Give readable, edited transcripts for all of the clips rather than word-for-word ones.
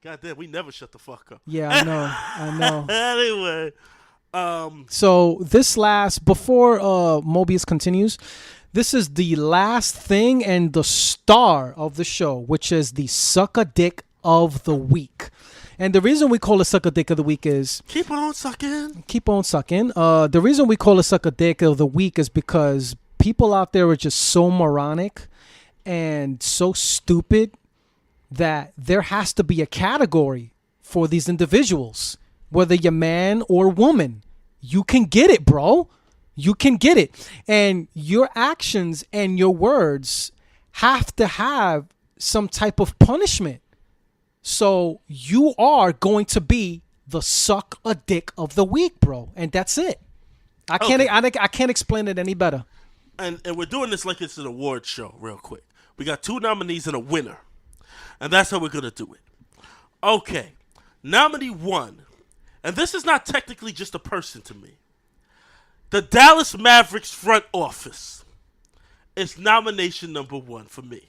Goddamn, we never shut the fuck up. Yeah, I know. Anyway, So this last before Mobius continues, this is the last thing and the star of the show, which is the sucker dick of the week. And the reason we call it sucker dick of the week is keep on sucking. Keep on sucking. The reason we call it sucker dick of the week is because people out there are just so moronic and so stupid that there has to be a category for these individuals, whether you're man or woman. You can get it, bro. You can get it. And your actions and your words have to have some type of punishment. So you are going to be the suck a dick of the week, bro. And that's it. I can't explain it any better. And we're doing this like it's an award show real quick. We got 2 nominees and a winner. And that's how we're going to do it. Okay. Nominee 1. And this is not technically just a person to me. The Dallas Mavericks front office is nomination number 1 for me.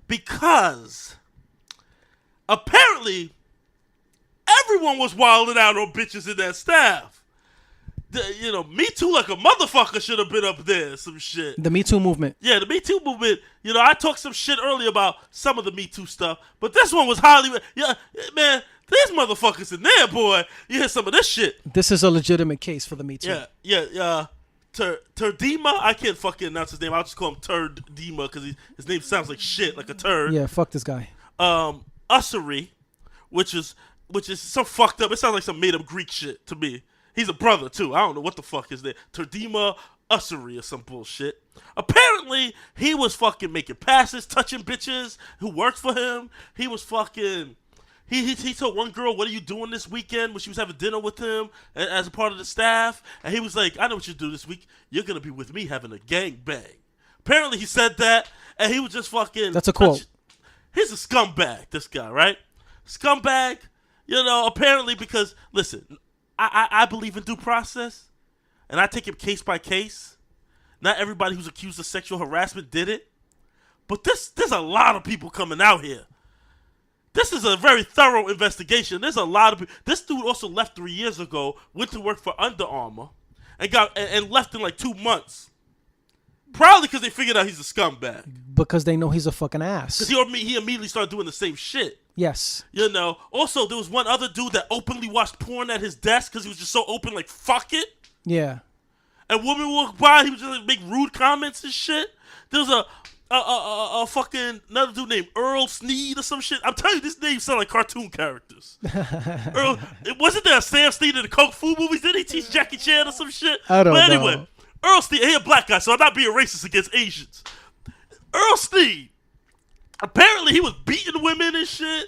Because apparently everyone was wilding out on bitches in that staff. Me Too like a motherfucker should have been up there, some shit. The Me Too movement. Yeah, the Me Too movement. I talked some shit earlier about some of the Me Too stuff, but this one was highly... Yeah, man, there's motherfuckers in there, boy. You hear some of this shit. This is a legitimate case for the Me Too. Yeah. Turdima, I can't fucking announce his name. I'll just call him Turdima because his name sounds like shit, like a turd. Yeah, fuck this guy. Ussery, which is so fucked up. It sounds like some made up Greek shit to me. He's a brother too. I don't know what the fuck is there. Turdima Ussery or some bullshit. Apparently, he was fucking making passes, touching bitches who worked for him. He was fucking. He told one girl, "What are you doing this weekend?" When she was having dinner with him as a part of the staff, and he was like, "I know what you do this week. You're gonna be with me having a gang bang." Apparently, he said that, and he was just fucking. That's a quote. He's a scumbag. This guy, right? Scumbag. Apparently because listen. I believe in due process, and I take it case by case. Not everybody who's accused of sexual harassment did it, but there's a lot of people coming out here. This is a very thorough investigation. There's a lot of people. This dude also left 3 years ago, went to work for Under Armour, and left in like 2 months. Probably because they figured out he's a scumbag. Because they know he's a fucking ass. Because he immediately started doing the same shit. Yes. Also, there was one other dude that openly watched porn at his desk because he was just so open, like, fuck it. Yeah. And women walked by, he was just like, make rude comments and shit. There was a fucking another dude named Earl Sneed or some shit. I'm telling you, this name sound like cartoon characters. Earl, wasn't there a Sam Sneed in the Kung Fu movies? Did he teach Jackie Chan or some shit? I don't know. But anyway, Earl Sneed, he a black guy, so I'm not being racist against Asians. Earl Sneed, apparently he was beating women and shit.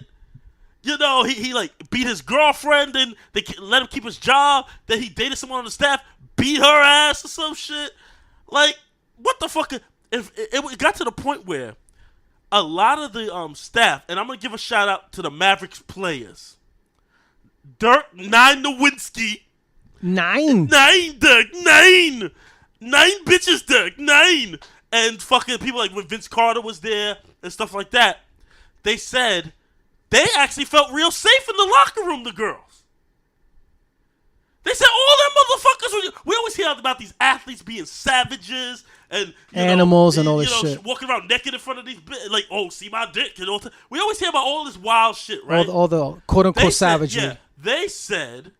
He like beat his girlfriend and they let him keep his job. Then he dated someone on the staff, beat her ass or some shit. Like, what the fuck? It got to the point where a lot of the staff, and I'm going to give a shout out to the Mavericks players. Dirk Nowitzki. 9? 9, Dirk, 9. 9 bitches, Dirk, 9. And fucking people like when Vince Carter was there and stuff like that, they said they actually felt real safe in the locker room, the girls. They said all them motherfuckers, we always hear about these athletes being savages and animals and all this shit. Walking around naked in front of these, like, oh, see my dick. We always hear about all this wild shit, right? All the quote-unquote savagery. Yeah, they said...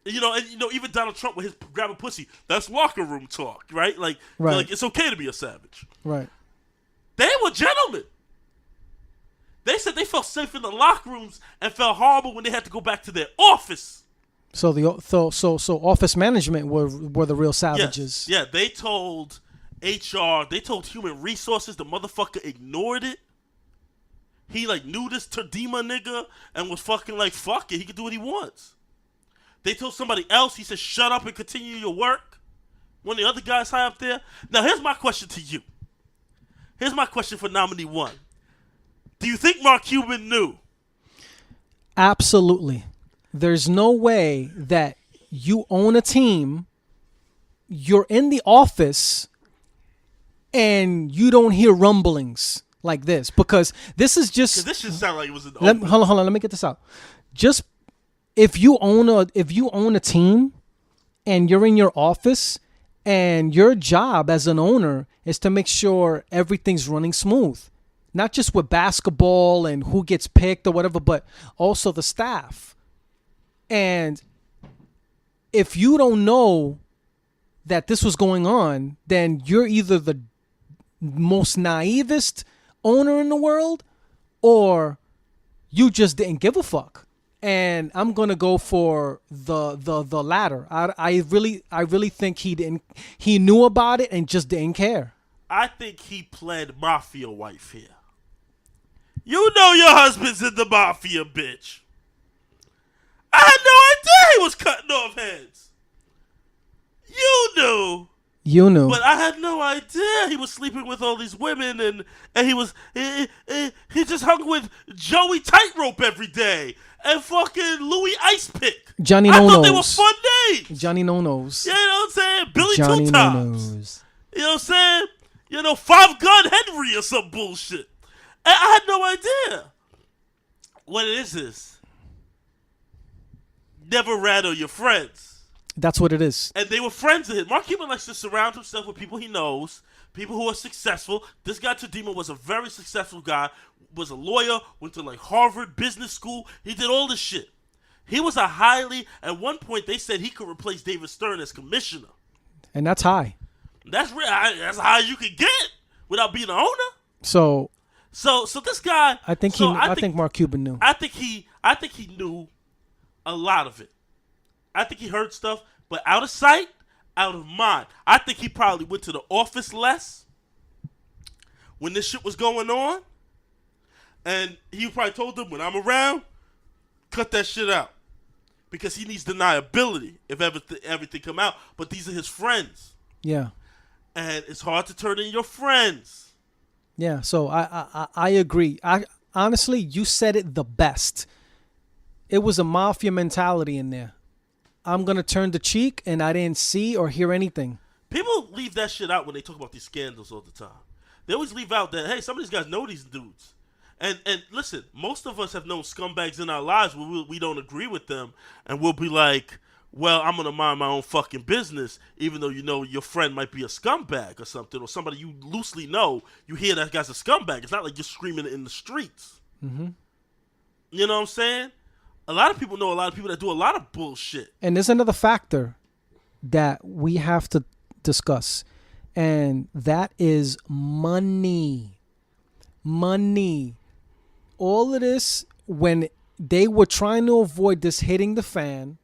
even Donald Trump with his grabbing pussy, that's locker room talk, right? Like it's okay to be a savage. Right. They were gentlemen. They said they felt safe in the locker rooms and felt horrible when they had to go back to their office. So office management were the real savages. Yes. Yeah, they told HR, they told human resources, the motherfucker ignored it. He knew this Turdima nigga and was fucking like, fuck it, he can do what he wants. They told somebody else, he said, shut up and continue your work. One of the other guys high up there. Now, here's my question to you. Here's my question for nominee 1. Do you think Mark Cuban knew? Absolutely. There's no way that you own a team, you're in the office, and you don't hear rumblings. like this, because this is just. 'Cause this should sound like it was an. Hold on. Let me get this out. Just if you own a team, and you're in your office, and your job as an owner is to make sure everything's running smooth, not just with basketball and who gets picked or whatever, but also the staff. And if you don't know that this was going on, then you're either the most naivest owner in the world, or you just didn't give a fuck. And I'm gonna go for the latter. I really think he knew about it and just didn't care. I think he played mafia wife here. You know your husband's in the mafia, bitch. I had no idea he was cutting off heads. You knew, but I had no idea he was sleeping with all these women, and he just hung with Joey Tightrope every day and fucking Louis Ice Pick. Johnny I No-Nos. thought they were fun names. Johnny No-Nos. You know what I'm saying? Billy Johnny Two Tops. No-Nos. You know what I'm saying? You know, 5 Gun Henry or some bullshit. And I had no idea. What it is never rattle your friends. That's what it is. And they were friends of his. Mark Cuban likes to surround himself with people he knows, people who are successful. This guy Tadima was a very successful guy, was a lawyer, went to like Harvard Business School. He did all this shit. He was a at one point they said he could replace David Stern as commissioner. And that's high. That's real. That's how you could get without being an owner. So this guy. I think Mark Cuban knew. I think he knew a lot of it. I think he heard stuff, but out of sight, out of mind. I think he probably went to the office less when this shit was going on, and he probably told them, when I'm around, cut that shit out, because he needs deniability if everything come out. But these are his friends. Yeah. And it's hard to turn in your friends. Yeah, so I agree. Honestly, you said it the best. It was a mafia mentality in there. I'm going to turn the cheek, and I didn't see or hear anything. People leave that shit out when they talk about these scandals all the time. They always leave out that, hey, some of these guys know these dudes. And listen, most of us have known scumbags in our lives where we don't agree with them, and we'll be like, well, I'm going to mind my own fucking business, even though you know your friend might be a scumbag or something, or somebody you loosely know, you hear that guy's a scumbag. It's not like you're screaming it in the streets. Mm-hmm. You know what I'm saying? A lot of people know a lot of people that do a lot of bullshit. And there's another factor that we have to discuss, and that is money. Money. All of this, when they were trying to avoid this hitting the fan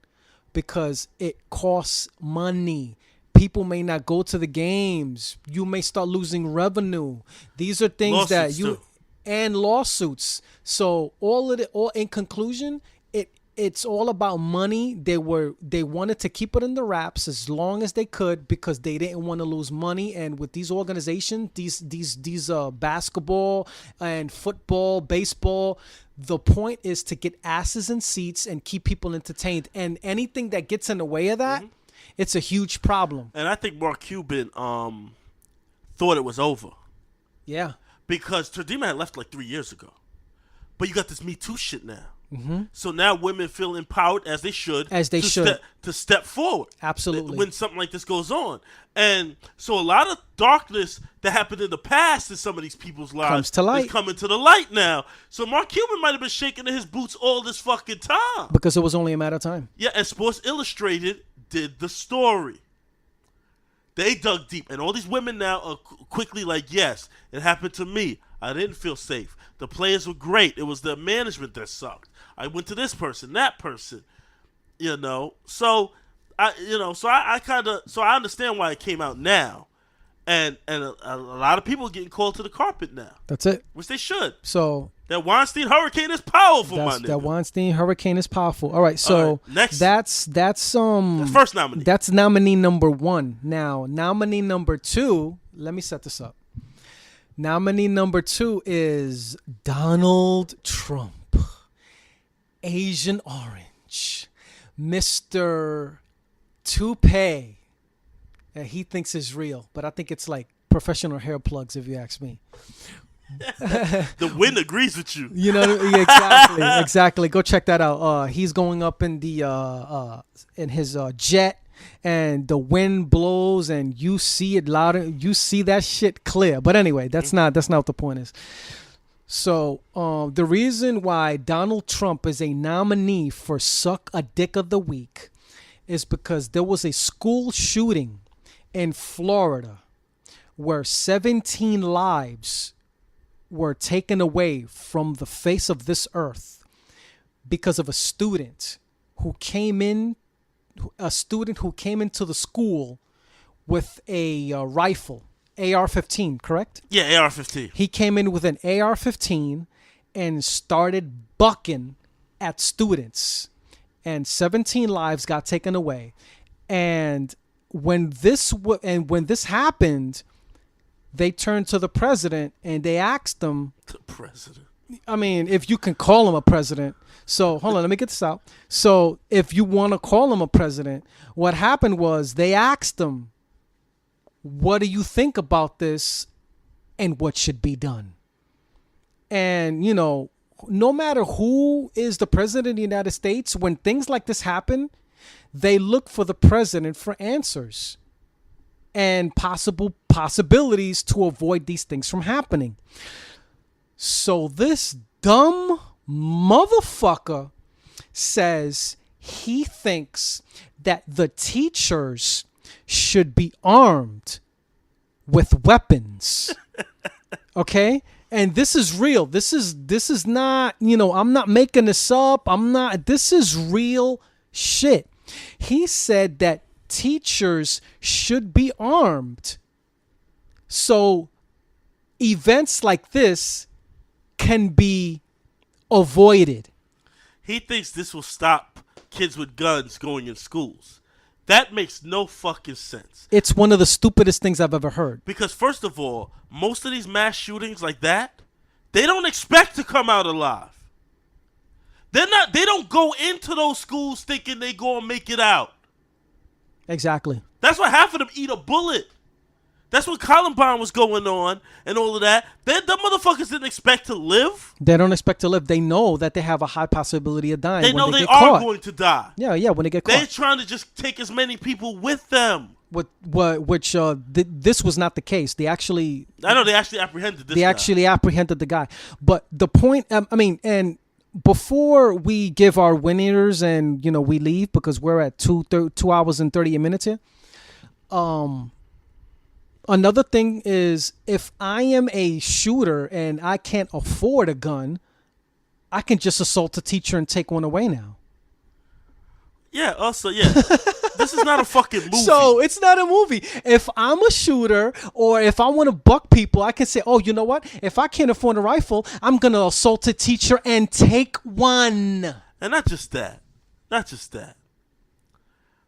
because it costs money. People may not go to the games. You may start losing revenue. These are things lawsuits that you... Too. And lawsuits. So all in conclusion... It's all about money. They wanted to keep it in the wraps as long as they could because they didn't want to lose money. And with these organizations, these basketball and football, baseball, the point is to get asses in seats and keep people entertained. And anything that gets in the way of that, it's a huge problem. And I think Mark Cuban thought it was over. Yeah. Because Tadima had left like 3 years ago. But you got this Me Too shit now. Mm-hmm. So now women feel empowered, as they should, to step forward. Absolutely. When something like this goes on. And so a lot of darkness that happened in the past in some of these people's lives is coming to the light now. So Mark Cuban might have been shaking in his boots all this fucking time. Because it was only a matter of time. Yeah, and Sports Illustrated did the story. They dug deep. And all these women now are quickly like, yes, it happened to me. I didn't feel safe. The players were great. It was the management that sucked. I went to this person, that person, you know. So I understand why it came out now, and a lot of people are getting called to the carpet now. That's it. Which they should. So that Weinstein Hurricane is powerful, my nigga. That Weinstein Hurricane is powerful. All right, so next, that's first nominee. That's nominee number 1. Now nominee number 2. Let me set this up. Nominee number 2 is Donald Trump. Asian Orange, Mr. Toupee. He thinks is real, but I think it's like professional hair plugs, if you ask me. The wind agrees with you. You know, exactly. Go check that out. He's going up in the in his jet, and the wind blows, and you see it louder. You see that shit clear. But anyway, that's not what the point is. So the reason why Donald Trump is a nominee for Suck a Dick of the Week is because there was a school shooting in Florida where 17 lives were taken away from the face of this earth because of a student who came into the school with a rifle, AR-15, correct? Yeah, AR-15. He came in with an AR-15 and started bucking at students, and 17 lives got taken away. And when this happened, they turned to the president and they asked him. The president. I mean, if you can call him a president. So hold on, let me get this out. So if you want to call him a president, what happened was they asked him, "What do you think about this, and what should be done?" And you know, no matter who is the president of the United States, when things like this happen, they look for the president for answers and possibilities to avoid these things from happening. So this dumb motherfucker says he thinks that the teachers should be armed with weapons. Okay? And this is real. This is not, you know, I'm not making this up. This is real shit. He said that teachers should be armed so events like this can be avoided. He thinks this will stop kids with guns going in schools. That makes no fucking sense. It's one of the stupidest things I've ever heard. Because first of all, most of these mass shootings like that, they don't expect to come out alive. They don't go into those schools thinking they gonna make it out. Exactly. That's why half of them eat a bullet. That's what Columbine was going on and all of that. The motherfuckers didn't expect to live. They don't expect to live. They know that they have a high possibility of dying. They know when they get are caught. going to die. Yeah, when they get They're caught. trying to just take as many people with them. This was not the case. I know they actually apprehended this guy. They actually apprehended the guy. But the point, and before we give our winners and, you know, we leave because we're at 2 hours and 30 minutes here. Another thing is, if I am a shooter and I can't afford a gun, I can just assault a teacher and take one away now. Yeah, also, yeah. This is not a fucking movie. So it's not a movie. If I'm a shooter or if I want to buck people, I can say, oh, you know what? If I can't afford a rifle, I'm going to assault a teacher and take one. And not just that.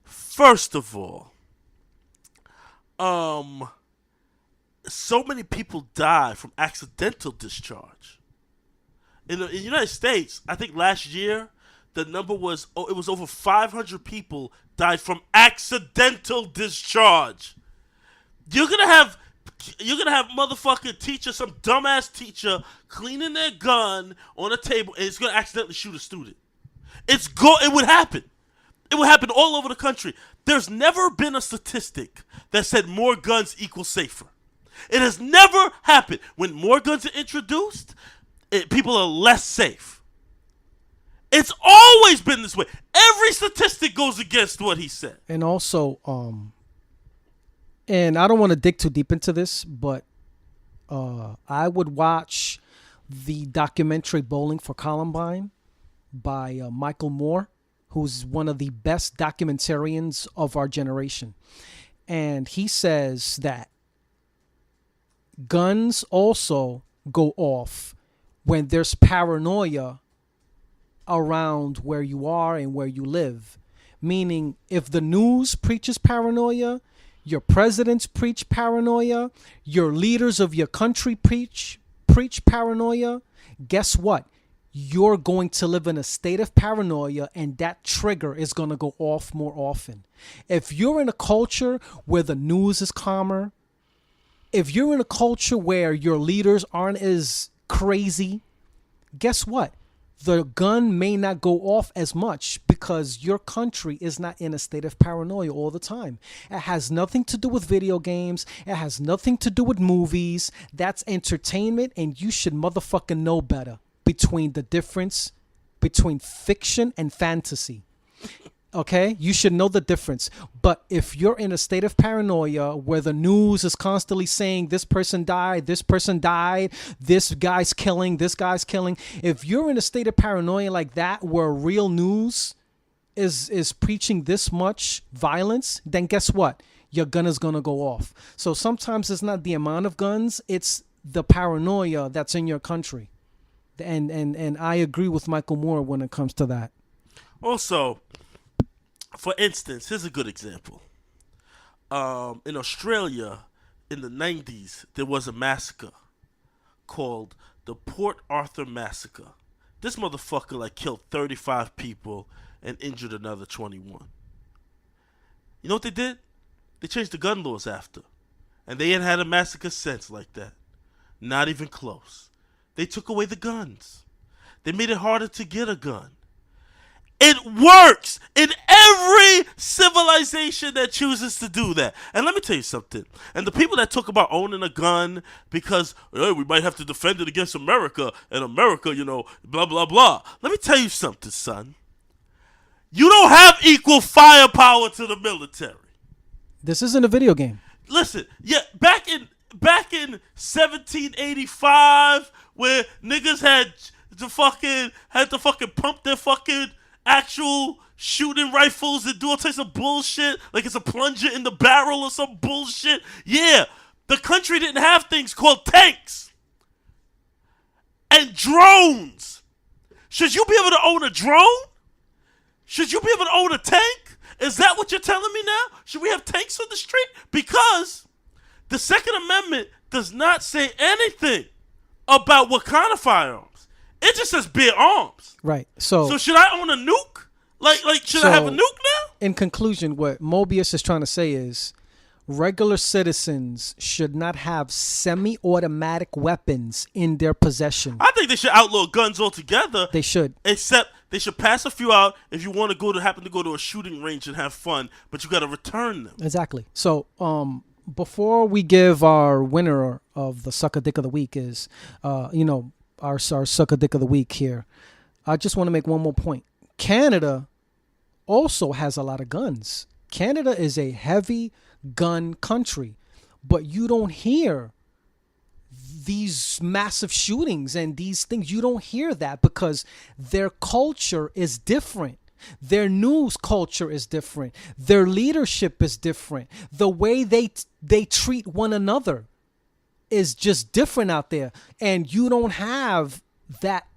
First of all, so many people die from accidental discharge. In the United States, I think last year, the number was, it was over 500 people died from accidental discharge. You're gonna have motherfucking teacher, some dumbass teacher, cleaning their gun on a table, and it's gonna accidentally shoot a student. It would happen. It would happen all over the country. There's never been a statistic that said more guns equal safer. It has never happened. When more guns are introduced, people are less safe. It's always been this way. Every statistic goes against what he said. And also, and I don't want to dig too deep into this, but I would watch the documentary Bowling for Columbine by Michael Moore, who's one of the best documentarians of our generation. And he says that guns also go off when there's paranoia around where you are and where you live. Meaning, if the news preaches paranoia, your presidents preach paranoia, your leaders of your country preach paranoia, guess what? You're going to live in a state of paranoia, and that trigger is going to go off more often. If you're in a culture where the news is calmer, if you're in a culture where your leaders aren't as crazy, guess what? The gun may not go off as much because your country is not in a state of paranoia all the time. It has nothing to do with video games. It has nothing to do with movies. That's entertainment, and you should motherfucking know better between the difference between fiction and fantasy. Okay? You should know the difference. But if you're in a state of paranoia where the news is constantly saying this person died, this guy's killing, if you're in a state of paranoia like that where real news is preaching this much violence, then guess what? Your gun is going to go off. So sometimes it's not the amount of guns, it's the paranoia that's in your country. And I agree with Michael Moore when it comes to that. Also, for instance, here's a good example. In Australia, in the 90s, there was a massacre called the Port Arthur Massacre. This motherfucker killed 35 people and injured another 21. You know what they did? They changed the gun laws after. And they ain't had a massacre since like that. Not even close. They took away the guns. They made it harder to get a gun. It works in every civilization that chooses to do that. And let me tell you something. And the people that talk about owning a gun because we might have to defend it against America, and America, blah, blah, blah. Let me tell you something, son. You don't have equal firepower to the military. This isn't a video game. Listen, back in 1785, where niggas had to fucking pump their fucking actual shooting rifles and do all types of bullshit, like it's a plunger in the barrel or some bullshit. Yeah, the country didn't have things called tanks and drones. Should you be able to own a drone? Should you be able to own a tank? Is that what you're telling me now? Should we have tanks on the street? Because the Second Amendment does not say anything about what kind of firearms. It just says bear arms. Right. So should I own a nuke? Should I have a nuke now? In conclusion, what Mobius is trying to say is regular citizens should not have semi-automatic weapons in their possession. I think they should outlaw guns altogether. They should. Except they should pass a few out if you want to happen to go to a shooting range and have fun, but you got to return them. Exactly. So, before we give our winner of the Sucker Dick of the Week is, our Sucker Dick of the Week here, I just want to make one more point. Canada also has a lot of guns. Canada is a heavy gun country, but you don't hear these massive shootings and these things. You don't hear that because their culture is different. Their news culture is different. Their leadership is different. The way they treat one another is just different out there. And you don't have that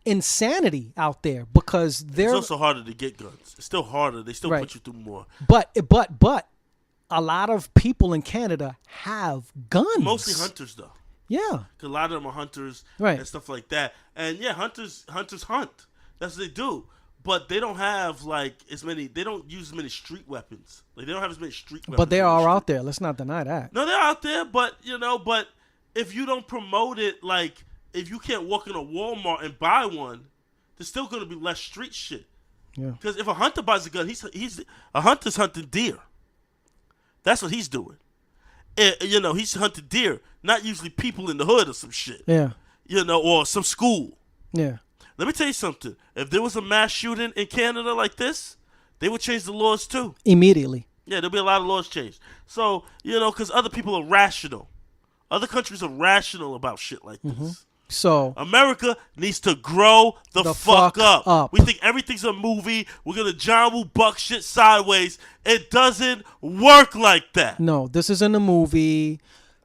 insanity out there because it's also harder to get guns. It's still harder. They still put you through more. But a lot of people in Canada have guns. Mostly hunters, though. Yeah. 'Cause a lot of them are hunters and stuff like that. And yeah, hunters hunt. That's what they do. But they don't have as many. They don't use as many street weapons. They don't have as many street weapons. But they are out there. Let's not deny that. No, they're out there. But but if you don't promote it, if you can't walk in a Walmart and buy one, there's still going to be less street shit. Yeah. Because if a hunter buys a gun, he's a hunter's hunting deer. That's what he's doing. He's hunting deer, not usually people in the hood or some shit. Yeah. Or some school. Yeah. Let me tell you something. If there was a mass shooting in Canada like this, they would change the laws too. Immediately. Yeah, there'll be a lot of laws changed. So, because other people are rational. Other countries are rational about shit like this. Mm-hmm. So America needs to grow the fuck up. We think everything's a movie. We're going to John Woo Buck shit sideways. It doesn't work like that. No, this isn't a movie.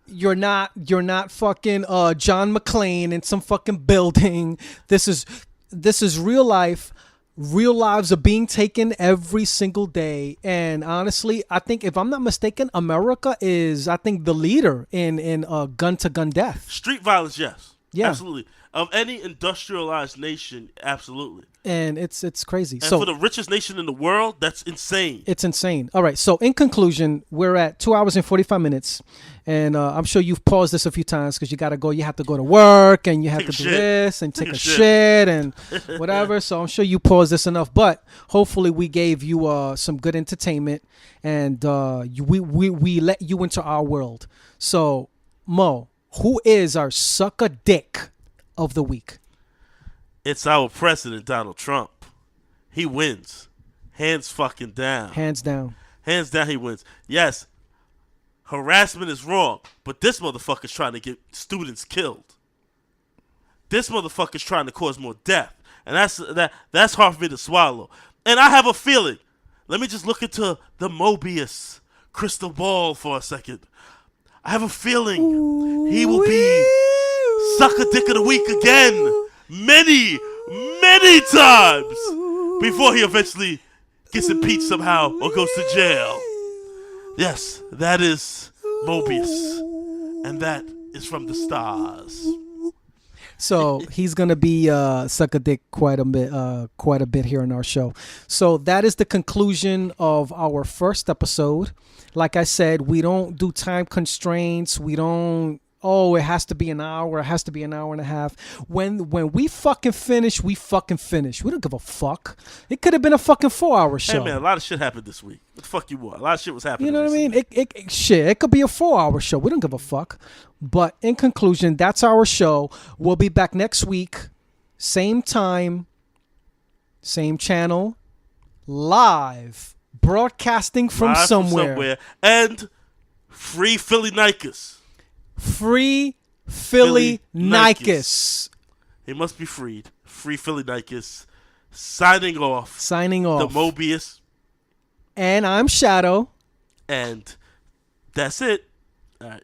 You're not fucking John McClane in some fucking building. This is real life. Real lives are being taken every single day. And honestly, I think if I'm not mistaken, America is, the leader in gun-to-gun death. Street violence, yes. Yeah. Absolutely. of any industrialized nation, absolutely. And it's crazy. And So for the richest nation in the world, that's insane. it's insane. All right. So in conclusion, we're at 2 hours and 45 minutes. And I'm sure you've paused this a few times because you got to go. You have to go to work and you have Take to a do shit. this and take a shit. shit and whatever. So I'm sure you paused this enough. But hopefully we gave you some good entertainment and we let you into our world. So, Mo, who is our sucker dick of the week? It's our president, Donald Trump. He wins. Hands fucking down. Hands down. Hands down, he wins. Yes, harassment is wrong, but this motherfucker's trying to get students killed. This motherfucker's trying to cause more death. And that's hard for me to swallow. And I have a feeling. Let me just look into the Mobius crystal ball for a second. I have a feeling he will be sucker dick of the week again. Many, many times before he eventually gets impeached somehow or goes to jail. Yes, that is Mobius. And that is from the stars. So he's gonna be suck a dick quite a bit here in our show. So that is the conclusion of our first episode. Like I said, we don't do time constraints. We don't. Oh, it has to be an hour. It has to be an hour and a half. When we fucking finish, we fucking finish. We don't give a fuck. It could have been a fucking 4-hour show. Hey man, a lot of shit happened this week. What the fuck you want? A lot of shit was happening. You know what I mean? recently. It could be a 4-hour show. We don't give a fuck. But in conclusion, that's our show. We'll be back next week. Same time, same channel, live, broadcasting from Live somewhere. And free Philly Nikes. Free Philly Nikes. He must be freed. Free Philly Nikes. Signing off. Signing off. The Mobius. And I'm Shadow. And that's it. All right.